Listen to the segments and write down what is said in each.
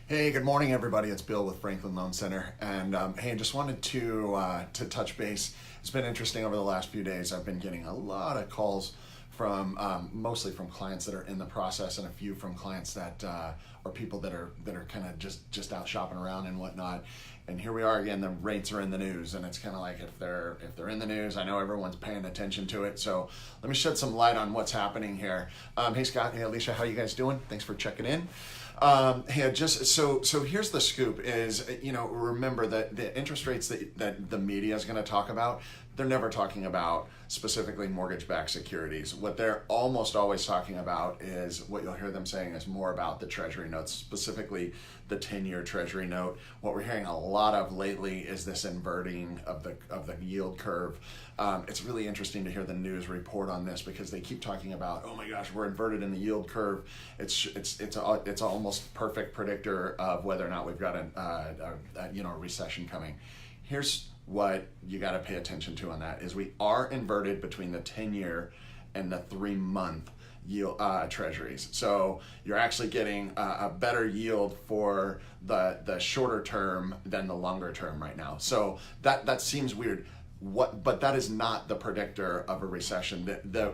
Hey, good morning, everybody. It's Bill with Franklin Loan Center, and hey, I just wanted to touch base. It's been interesting over the last few days. I've been getting a lot of calls from mostly from clients that are in the process, and a few from clients that or people that are kind of just out shopping around and whatnot. And here we are again. The rates are in the news, and it's kind of like if they're in the news, I know everyone's paying attention to it. So let me shed some light on what's happening here. Hey, Scott. Hey, Alicia. How you guys doing? Thanks for checking in. Hey, just so here's the scoop is, remember that the interest rates that the media is going to talk about, they're never talking about specifically mortgage-backed securities. What they're almost always talking about is what you'll hear them saying is more about the treasury notes, specifically the 10-year treasury note. What we're hearing a lot of lately is this inverting of the yield curve. It's really interesting to hear the news report on this because they keep talking about, oh my gosh, we're inverted in the yield curve. It's almost perfect predictor of whether or not we've got a recession coming. Here's what you got to pay attention to on that is we are inverted between the 10-year and the 3-month yield treasuries. So you're actually getting a better yield for the shorter term than the longer term right now. So that seems weird. But that is not the predictor of a recession.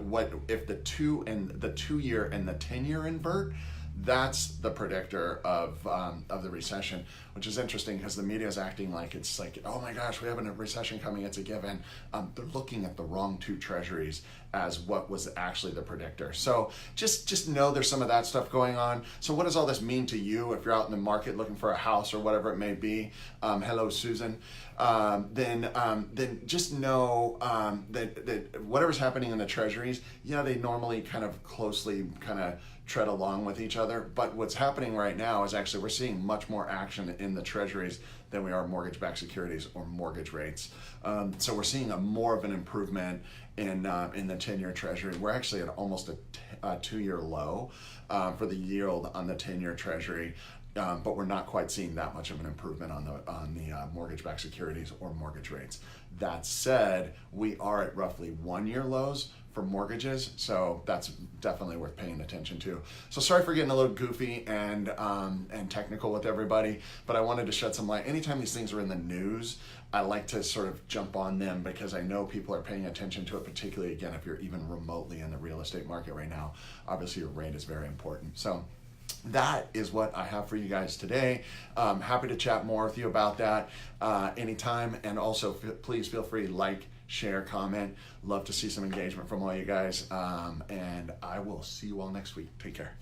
What if the 2-year and the 10-year invert? That's the predictor of the recession, which is interesting because the media is acting like it's like, oh my gosh, we have a recession coming, it's a given. They're looking at the wrong two treasuries as what was actually the predictor. So just know there's some of that stuff going on. So what does all this mean to you if you're out in the market looking for a house or whatever it may be? Hello, Susan. Then just know that whatever's happening in the treasuries, they normally kind of closely tread along with each other. But what's happening right now is actually we're seeing much more action in the treasuries than we are mortgage-backed securities or mortgage rates. So we're seeing more of an improvement in the 10-year treasury. We're actually at almost a 2-year low for the yield on the 10-year treasury. But we're not quite seeing that much of an improvement on the mortgage-backed securities or mortgage rates. That said, we are at roughly 1-year lows for mortgages, so that's definitely worth paying attention to. So sorry for getting a little goofy and technical with everybody, but I wanted to shed some light. Anytime these things are in the news, I like to sort of jump on them because I know people are paying attention to it, particularly, again, if you're even remotely in the real estate market right now. Obviously, your rate is very important. So that is what I have for you guys today. Happy to chat more with you about that anytime. And also, please feel free to like, share, comment. Love to see some engagement from all you guys. And I will see you all next week. Take care.